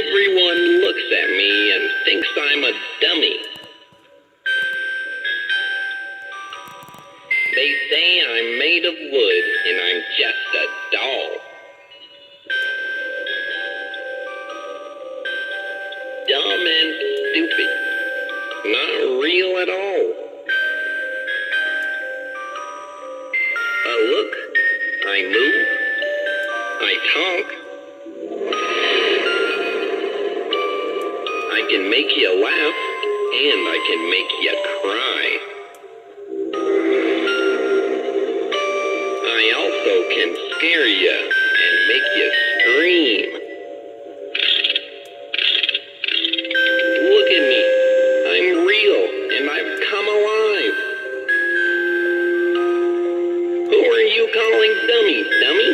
Everyone looks at me and thinks I'm a dummy. They say I'm made of wood and I'm just a doll. Dumb and stupid. Not real at all. Look, I move, I talk, I can make you laugh, and I can make you cry. I also can scare you and make you scream. Look at me, I'm real, and I've come alive. Who are you calling dummy, dummy?